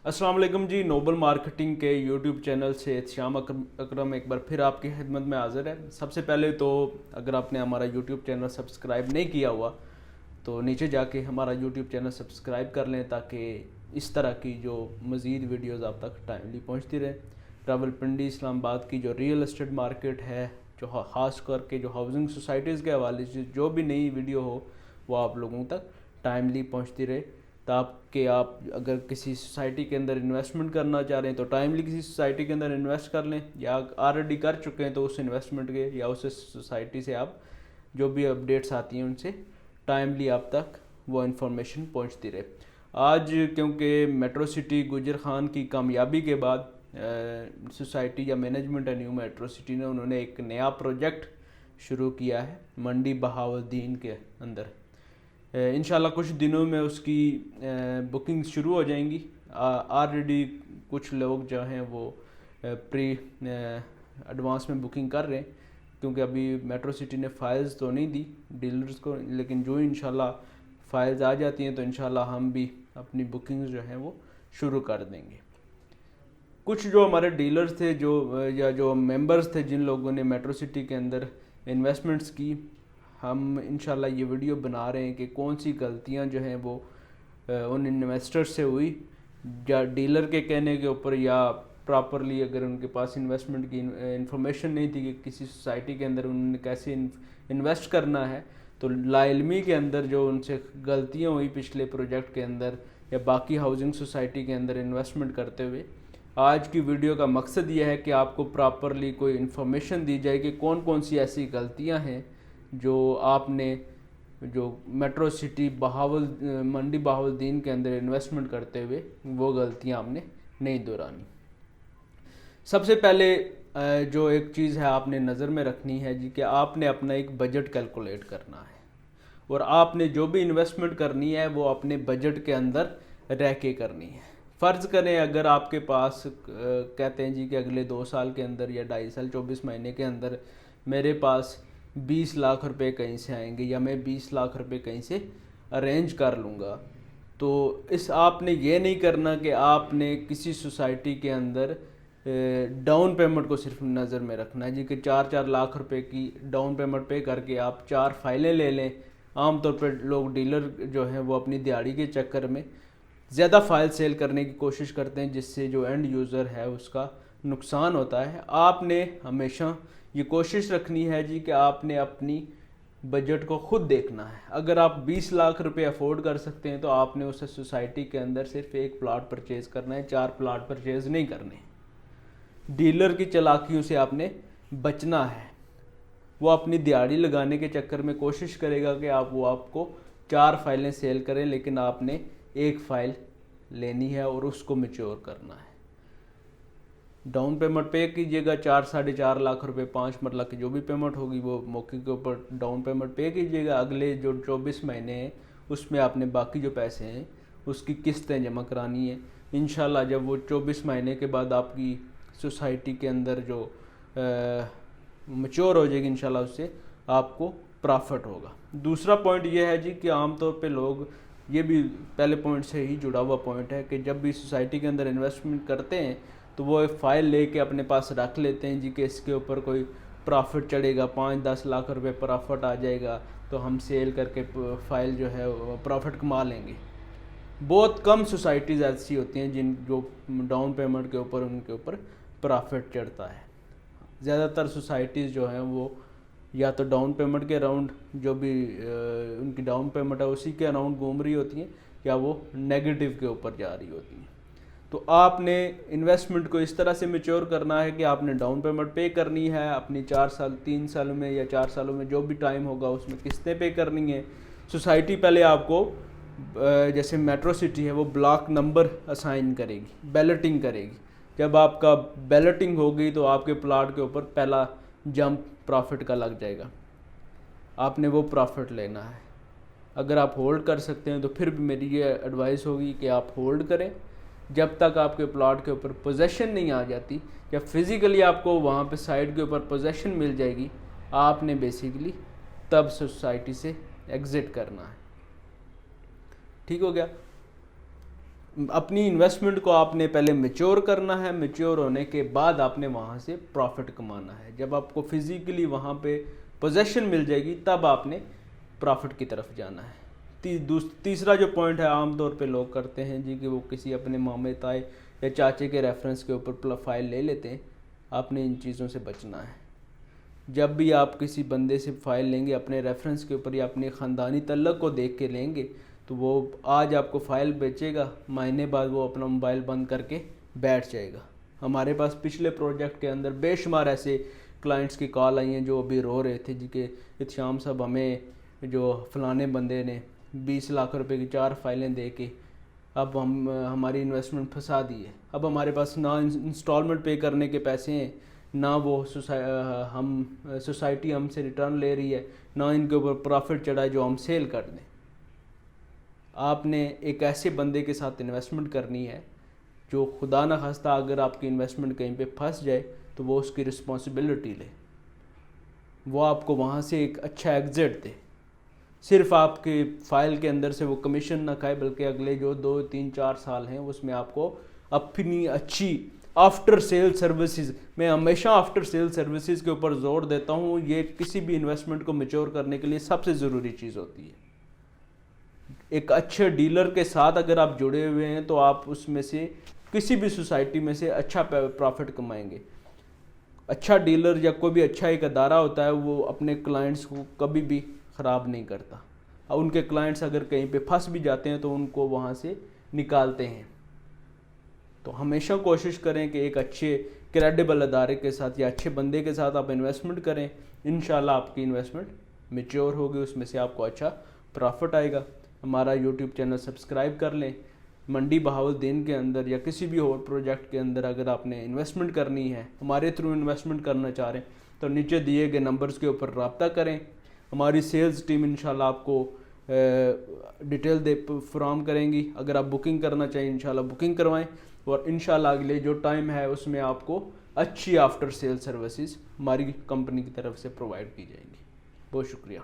अस्सलाम वालेकुम जी। Nobel marketing के यूट्यूब चैनल से श्याम अकरम एक बार फिर आपकी खिदमत में हाज़िर है। सबसे पहले तो अगर आपने हमारा यूट्यूब चैनल सब्सक्राइब नहीं किया हुआ तो नीचे जाके हमारा यूट्यूब चैनल सब्सक्राइब कर लें ताकि इस तरह की जो मज़ीद वीडियोज़ आप तक टाइमली पहुँचती रहे। रावलपिंडी इस्लामाबाद की जो रियल एस्टेट मार्केट है, जो ख़ास करके जो हाउसिंग सोसाइटीज़ के हवाले से जो भी नई वीडियो हो वो आप लोगों तक टाइमली पहुँचती रहे, ताकि आप अगर किसी सोसाइटी के अंदर इन्वेस्टमेंट करना चाह रहे हैं तो टाइमली किसी सोसाइटी के अंदर इन्वेस्ट कर लें, या ऑलरेडी कर चुके हैं तो उस इन्वेस्टमेंट के या उस सोसाइटी से आप जो भी अपडेट्स आती हैं उनसे टाइमली आप तक वो इन्फॉर्मेशन पहुंचती रहे। आज क्योंकि मेट्रो सिटी गुजर खान की कामयाबी के बाद सोसाइटी या मैनेजमेंट है न्यू मेट्रो सिटी ने उन्होंने एक नया प्रोजेक्ट शुरू किया है मंडी बहाउद्दीन के अंदर। इंशाल्लाह कुछ दिनों में उसकी बुकिंग शुरू हो जाएंगी। ऑलरेडी कुछ लोग जो हैं वो प्री एडवांस में बुकिंग कर रहे हैं, क्योंकि अभी मेट्रो सिटी ने फाइल्स तो नहीं दी डीलर्स को, लेकिन जो इंशाल्लाह फाइल्स आ जाती हैं तो इंशाल्लाह हम भी अपनी बुकिंग्स जो हैं वो शुरू कर देंगे। कुछ जो हमारे डीलर्स थे या जो मेंबर्स थे जिन लोगों ने मेट्रो सिटी के अंदर इन्वेस्टमेंट्स की, हम इंशाल्लाह ये वीडियो बना रहे हैं कि कौन सी गलतियां जो हैं वो उन इन्वेस्टर्स से हुई, या डीलर के कहने के ऊपर, या प्रॉपरली अगर उनके पास इन्वेस्टमेंट की इंफॉर्मेशन नहीं थी कि किसी सोसाइटी के अंदर उन्होंने कैसे इन्वेस्ट करना है, तो लाइलमी के अंदर जो उनसे गलतियां हुई पिछले प्रोजेक्ट के अंदर या बाकी हाउसिंग सोसाइटी के अंदर इन्वेस्टमेंट करते हुए, आज की वीडियो का मकसद यह है कि आपको प्रॉपरली कोई इन्फॉर्मेशन दी जाए कि कौन कौन सी ऐसी गलतियां हैं जो आपने जो मेट्रो सिटी मंडी बहाउद्दीन के अंदर इन्वेस्टमेंट करते हुए वो गलतियां आपने नहीं दोहरानी। सबसे पहले जो एक चीज़ है आपने नज़र में रखनी है जी कि आपने अपना एक बजट कैलकुलेट करना है, और आपने जो भी इन्वेस्टमेंट करनी है वो अपने बजट के अंदर रह के करनी है। फ़र्ज़ करें अगर आपके पास कहते हैं जी कि अगले 2 साल के अंदर या 2.5 साल 24 महीने के अंदर मेरे पास 20 लाख रुपए कहीं से आएंगे या मैं 20 लाख रुपए कहीं से अरेंज कर लूँगा, तो इस आपने ये नहीं करना कि आपने किसी सोसाइटी के अंदर डाउन पेमेंट को सिर्फ नज़र में रखना है जी कि 4-4 लाख रुपए की डाउन पेमेंट पे करके आप 4 फाइलें ले लें। आमतौर पर लोग डीलर जो हैं वो अपनी दिहाड़ी के चक्कर में ज़्यादा फाइल सेल करने की कोशिश करते हैं, जिससे जो एंड यूज़र है उसका नुकसान होता है। आपने हमेशा ये कोशिश रखनी है जी कि आपने अपनी बजट को खुद देखना है। अगर आप 20 लाख रुपए अफोर्ड कर सकते हैं तो आपने उस सोसाइटी के अंदर सिर्फ एक प्लाट परचेज करना है, 4 प्लाट परचेज नहीं करने। डीलर की चालाकियों से आपने बचना है। वो अपनी दिहाड़ी लगाने के चक्कर में कोशिश करेगा कि आपको 4 फाइलें सेल करें, लेकिन आपने एक फ़ाइल लेनी है और उसको मैच्योर करना है। डाउन पेमेंट पे कीजिएगा 4-4.5 लाख रुपए, 5 मतलब की जो भी पेमेंट होगी वो मौके के ऊपर डाउन पेमेंट पे कीजिएगा। अगले जो 24 महीने हैं उसमें आपने बाकी जो पैसे हैं उसकी किस्तें जमा करानी है। इंशाल्लाह जब वो 24 महीने के बाद आपकी सोसाइटी के अंदर जो मैच्योर हो जाएगी, इंशाल्लाह उससे आपको प्रॉफिट होगा। दूसरा पॉइंट ये है जी कि आमतौर पे लोग, ये भी पहले पॉइंट से ही जुड़ा हुआ पॉइंट है, कि जब भी सोसाइटी के अंदर इन्वेस्टमेंट करते हैं तो वो एक फ़ाइल लेके अपने पास रख लेते हैं जी कि इसके ऊपर कोई प्रॉफिट चढ़ेगा, 5-10 लाख रुपए प्रॉफिट आ जाएगा तो हम सेल करके फ़ाइल जो है प्रॉफिट कमा लेंगे। बहुत कम सोसाइटीज़ ऐसी होती हैं जो डाउन पेमेंट के ऊपर उनके ऊपर प्रॉफिट चढ़ता है। ज़्यादातर सोसाइटीज़ जो हैं वो या तो डाउन पेमेंट के अराउंड जो भी उनकी डाउन पेमेंट है उसी के अराउंड घूम रही होती हैं, या वो नेगेटिव के ऊपर जा रही होती हैं। तो आपने इन्वेस्टमेंट को इस तरह से मैच्योर करना है कि आपने डाउन पेमेंट पे करनी है, अपनी 4 साल 3 सालों में या 4 सालों में जो भी टाइम होगा उसमें किस्तें पे करनी है। सोसाइटी पहले आपको जैसे मेट्रो सिटी है वो ब्लॉक नंबर असाइन करेगी, बैलेटिंग करेगी। जब आपका बैलेटिंग होगी तो आपके प्लाट के ऊपर पहला जंप प्रॉफिट का लग जाएगा, आपने वो प्रॉफिट लेना है। अगर आप होल्ड कर सकते हैं तो फिर भी मेरी ये एडवाइस होगी कि आप होल्ड करें जब तक आपके प्लॉट के ऊपर पोजेशन नहीं आ जाती। जब फिज़िकली आपको वहाँ पे साइड के ऊपर पोजेशन मिल जाएगी, आपने बेसिकली तब सोसाइटी से एग्ज़िट करना है। ठीक हो गया। अपनी इन्वेस्टमेंट को आपने पहले मैच्योर करना है, मैच्योर होने के बाद आपने वहाँ से प्रॉफिट कमाना है। जब आपको फिजिकली वहाँ पे पोजेशन मिल जाएगी तब आपने प्रॉफिट की तरफ जाना है। तीसरा जो पॉइंट है आमतौर पे लोग करते हैं जी कि वो किसी अपने मामे ताए या चाचे के रेफरेंस के ऊपर फाइल ले लेते हैं। आपने इन चीज़ों से बचना है। जब भी आप किसी बंदे से फ़ाइल लेंगे अपने रेफरेंस के ऊपर या अपने ख़ानदानी तल्लक को देख के लेंगे, तो वो आज आपको फ़ाइल बेचेगा, महीने बाद वो अपना मोबाइल बंद करके बैठ जाएगा। हमारे पास पिछले प्रोजेक्ट के अंदर बेशुमार ऐसे क्लाइंट्स की कॉल आई हैं जो अभी रो रहे थे जी कि इत्शाम साहब हमें जो फ़लाने बंदे ने 20 लाख रुपए की 4 फाइलें दे के अब हमारी इन्वेस्टमेंट फंसा दी है। अब हमारे पास ना इंस्टॉलमेंट पे करने के पैसे हैं, ना वो सोसाइटी हमसे रिटर्न ले रही है, ना इनके ऊपर प्रॉफिट चढ़ा है जो हम सेल कर दें। आपने एक ऐसे बंदे के साथ इन्वेस्टमेंट करनी है जो खुदा न खास्ता अगर आपकी इन्वेस्टमेंट कहीं पे फंस जाए तो वो उसकी रिस्पॉन्सिबिलिटी ले, वो आपको वहाँ से एक अच्छा एग्जिट दे। सिर्फ आपके फ़ाइल के अंदर से वो कमीशन ना खाए, बल्कि अगले जो 2, 3, 4 साल हैं उसमें आपको अपनी अच्छी आफ्टर सेल सर्विसेज, मैं हमेशा आफ्टर सेल सर्विसेज के ऊपर जोर देता हूँ। ये किसी भी इन्वेस्टमेंट को मैच्योर करने के लिए सबसे ज़रूरी चीज़ होती है। एक अच्छे डीलर के साथ अगर आप जुड़े हुए हैं तो आप उसमें से किसी भी सोसाइटी में से अच्छा प्रॉफिट कमाएंगे। अच्छा डीलर या कोई भी अच्छा एक अदारा होता है वो अपने क्लाइंट्स को कभी भी ख़राब नहीं करता, और उनके क्लाइंट्स अगर कहीं पे फंस भी जाते हैं तो उनको वहाँ से निकालते हैं। तो हमेशा कोशिश करें कि एक अच्छे क्रेडिबल अदारे के साथ या अच्छे बंदे के साथ आप इन्वेस्टमेंट करें। इंशाल्लाह आपकी इन्वेस्टमेंट मैच्योर होगी, उसमें से आपको अच्छा प्रॉफिट आएगा। हमारा यूट्यूब चैनल सब्सक्राइब कर लें। मंडी बहाउद्दीन के अंदर या किसी भी और प्रोजेक्ट के अंदर अगर आपने इन्वेस्टमेंट करनी है, हमारे थ्रू इन्वेस्टमेंट करना चाह रहे हैं, तो नीचे दिए गए नंबर्स के ऊपर रब्ता करें। हमारी सेल्स टीम इंशाल्लाह आपको डिटेल फराहम करेंगी। अगर आप बुकिंग करना चाहिए इंशाल्लाह बुकिंग करवाएं, और इंशाल्लाह अगले जो टाइम है उसमें आपको अच्छी आफ्टर सेल सर्विसेज हमारी कंपनी की तरफ से प्रोवाइड की जाएंगी। बहुत शुक्रिया।